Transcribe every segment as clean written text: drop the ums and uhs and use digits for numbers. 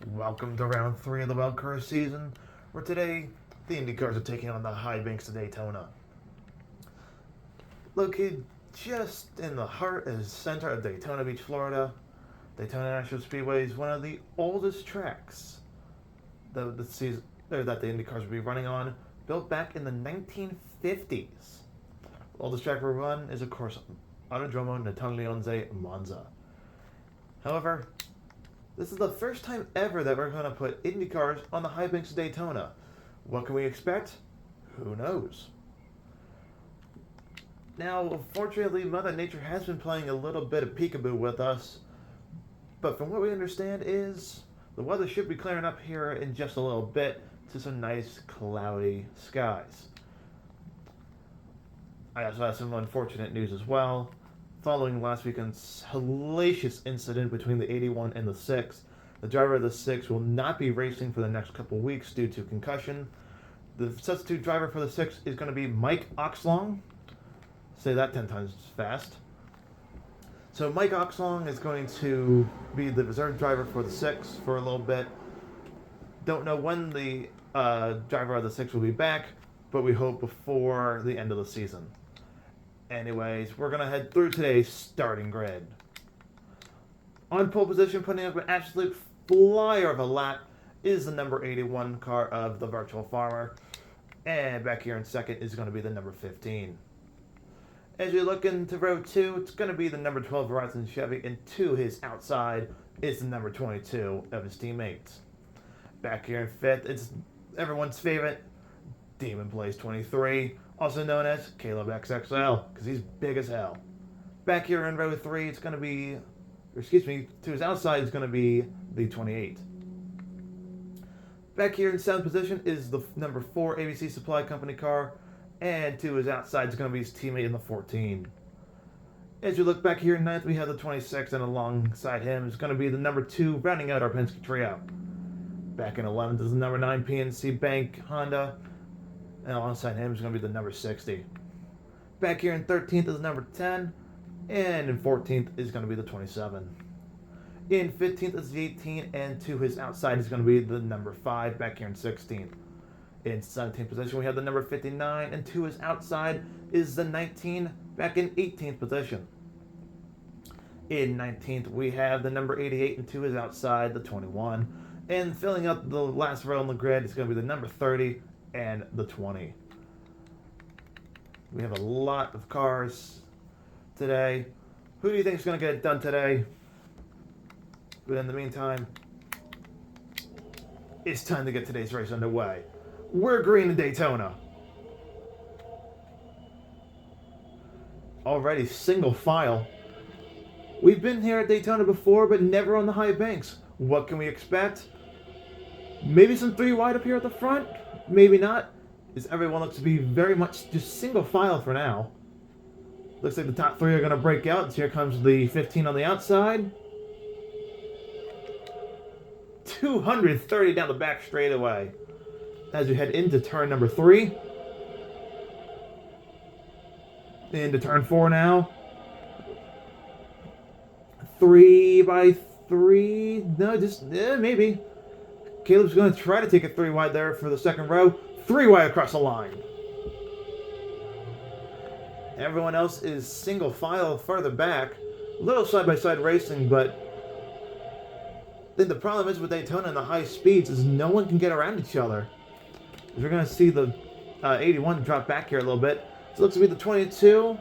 Welcome to round 3 of the Weldcar season, where today the Indy cars are taking on the high banks of Daytona. Located just in the heart and center of Daytona Beach, Florida, Daytona National Speedway is one of the oldest tracks that the Indy cars will be running on, built back in the 1950s. The oldest track we'll run is, of course, Autodromo Natale Monza. However, this is the first time ever that we're going to put Indy cars on the high banks of Daytona. What can we expect? Who knows? Now, unfortunately, Mother Nature has been playing a little bit of peekaboo with us, but from what we understand is the weather should be clearing up here in just a little bit to some nice cloudy skies. I also have some unfortunate news as well. Following last weekend's hellacious incident between the 81 and the 6, the driver of the 6 will not be racing for the next couple weeks due to concussion. The substitute driver for the 6 is going to be Mike Oxlong. Say that 10 times fast. So Mike Oxlong is going to be the reserve driver for the 6 for a little bit. Don't know when the driver of the 6 will be back, but we hope before the end of the season. Anyways, we're going to head through today's starting grid. On pole position, putting up an absolute flyer of a lap, is the number 81 car of the Virtual Farmer. And back here in second is going to be the number 15. As you look into row 2, it's going to be the number 12 Verizon Chevy, and to his outside is the number 22 of his teammates. Back here in fifth, it's everyone's favorite, Demon Blaze 23. Also known as Caleb XXL, because he's big as hell. Back here in row 3, it's going to be, to his outside is going to be the 28. Back here in 7th position is the number 4 ABC Supply Company car, and to his outside is going to be his teammate in the 14. As you look back here in 9th, we have the 26, and alongside him is going to be the number 2, rounding out our Penske trio. Back in 11th is the number 9 PNC Bank Honda, and alongside him is going to be the number 60. Back here in 13th is the number 10. And in 14th is going to be the 27. In 15th is the 18. And to his outside is going to be the number 5 back here in 16th. In 17th position we have the number 59. And to his outside is the 19 back in 18th position. In 19th we have the number 88. And to his outside the 21. And filling up the last row on the grid is going to be the number 30 and the 20. We have a lot of cars today. Who do you think is going to get it done today? But in the meantime, it's time to get today's race underway. We're green in Daytona. Already single file. We've been here at Daytona before, but never on the high banks. What can we expect? Maybe some 3 wide up here at the front? Maybe not, as everyone looks to be very much just single file for now. Looks like the top 3 are going to break out. So here comes the 15 on the outside. 230 down the back straightaway. As we head into turn number 3. Into turn 4 now. 3 by 3. No, just maybe. Caleb's going to try to take it 3 wide there for the second row. 3 wide across the line. Everyone else is single file farther back. A little side-by-side racing, but then the problem is with Daytona and the high speeds is no one can get around each other. We're going to see the 81 drop back here a little bit. So it looks to be the 22,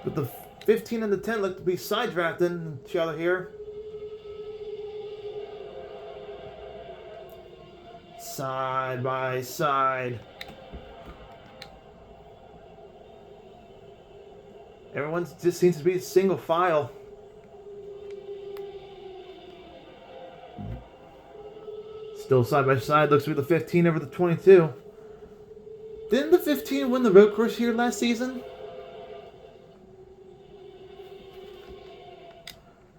but the 15 and the 10 look to be side-drafting each other here. Side by side. Everyone just seems to be single file. Still side by side. Looks to be the 15 over the 22. Didn't the 15 win the road course here last season?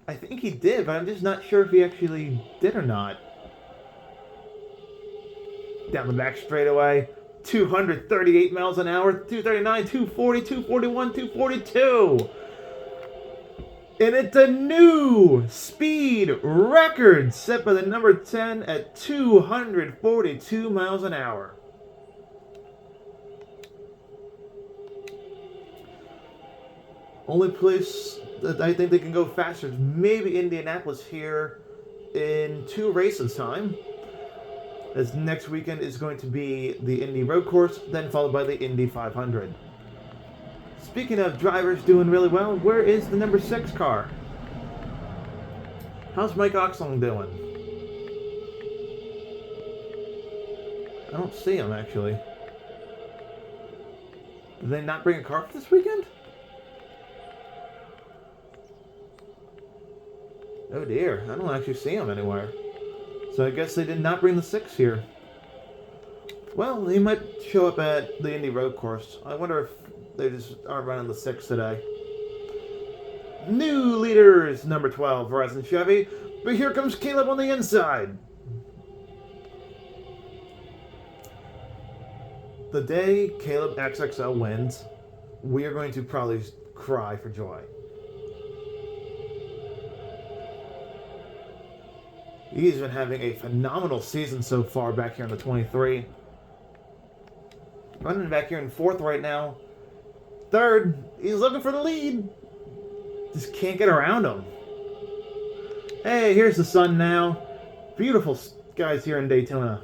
I think he did, but I'm just not sure if he actually did or not. Down the back straightaway, 238 miles an hour, 239, 240, 241, 242. And it's a new speed record set by the number 10 at 242 miles an hour. Only place that I think they can go faster is maybe Indianapolis here in 2 races time. As next weekend is going to be the Indy Road Course, then followed by the Indy 500. Speaking of drivers doing really well, where is the number 6 car? How's Mike Oxlong doing? I don't see him, actually. Did they not bring a car for this weekend? Oh dear, I don't actually see him anywhere. So I guess they did not bring the 6 here. Well, he might show up at the Indy Road Course. I wonder if they just aren't running the 6 today. New leaders, number 12, Verizon Chevy. But here comes Caleb on the inside. The day Caleb XXL wins, we are going to probably cry for joy. He's been having a phenomenal season so far back here in the 23. Running back here in 4th right now. 3rd, he's looking for the lead. Just can't get around him. Hey, here's the sun now. Beautiful skies here in Daytona.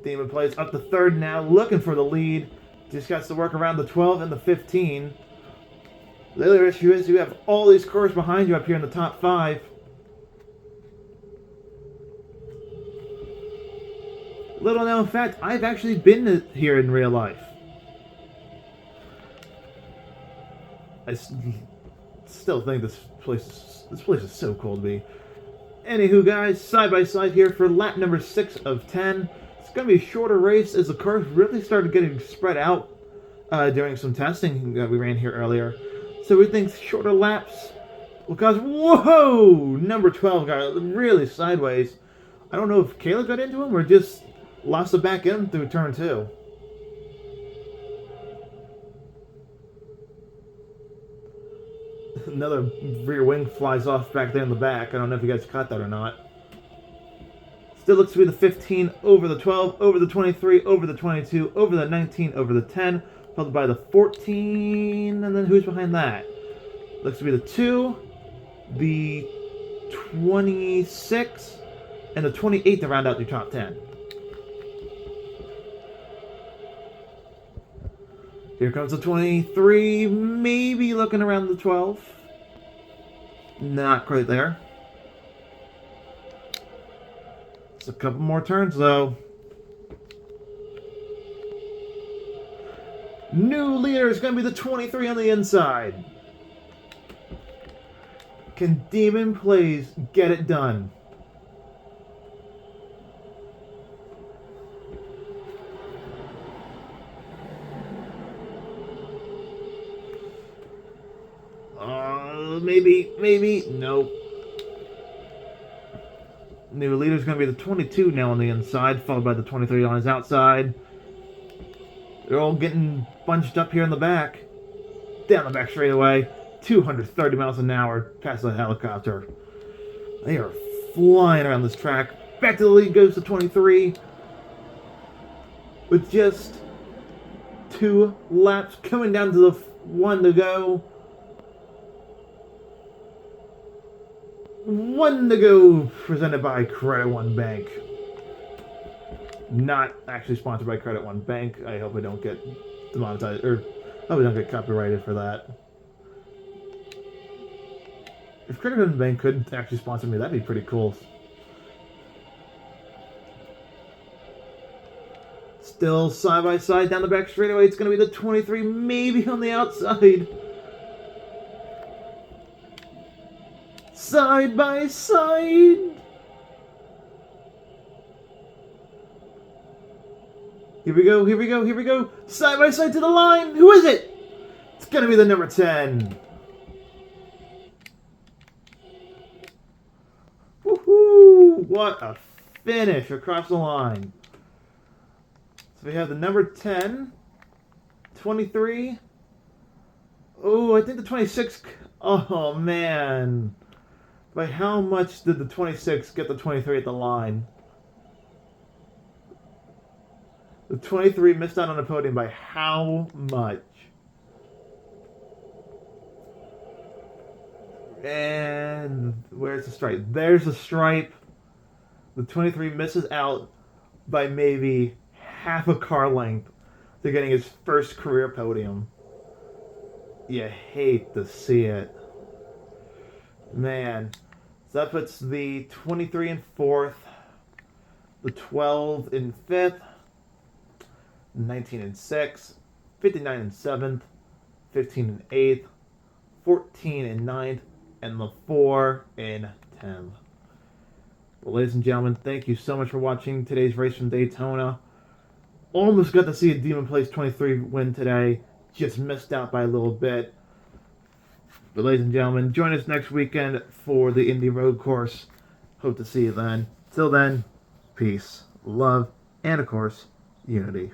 Demon plays up to 3rd now, looking for the lead. Just got to work around the 12 and the 15. The other issue is you have all these cars behind you up here in the top 5. Little known fact, I've actually been here in real life. I still think this place is so cool to be. Anywho, guys, side by side here for lap number 6 of 10. It's going to be a shorter race as the cars really started getting spread out during some testing that we ran here earlier. So we think shorter laps will cause... Whoa! Number 12 got really sideways. I don't know if Caleb got into him or just lost the back end through turn 2. Another rear wing flies off back there in the back. I don't know if you guys caught that or not. Still looks to be the 15 over the 12, over the 23, over the 22, over the 19, over the 10, followed by the 14, and then who's behind that? Looks to be the 2, the 26, and the 28 to round out your top 10. Here comes the 23, maybe looking around the 12. Not quite there. It's a couple more turns, though. New leader is going to be the 23 on the inside. Can Demon Plays get it done? Maybe, nope. New leader is going to be the 22 now on the inside, followed by the 23 on his outside. They're all getting bunched up here in the back. Down the back straightaway. 230 miles an hour past the helicopter. They are flying around this track. Back to the lead goes the 23. With just 2 laps coming down to the 1 to go. 1 to go, presented by Credit One Bank. Not actually sponsored by Credit One Bank. I hope I don't get demonetized, or I hope I don't get copyrighted for that. If Credit One Bank could actually sponsor me, that'd be pretty cool. Still side by side down the back straightaway. It's going to be the 23, maybe on the outside. Side by side. Here we go. Side by side to the line. Who is it? It's going to be the number 10. Woohoo! What a finish across the line. So we have the number 10, 23, Oh, I think the 26. Oh, man. By how much did the 26 get the 23 at the line? The 23 missed out on the podium by how much? And where's the stripe? There's the stripe. The 23 misses out by maybe half a car length to getting his first career podium. You hate to see it. Man. So that puts the 23 in 4th, the 12 in 5th, 19 in 6th, 59 in 7th, 15 in 8th, 14 in 9th, and the 4 in 10th. Well, ladies and gentlemen, thank you so much for watching today's race from Daytona. Almost got to see a Demon Place 23 win today. Just missed out by a little bit. But ladies and gentlemen, join us next weekend for the Indy Road Course. Hope to see you then. Till then, peace, love, and of course, unity.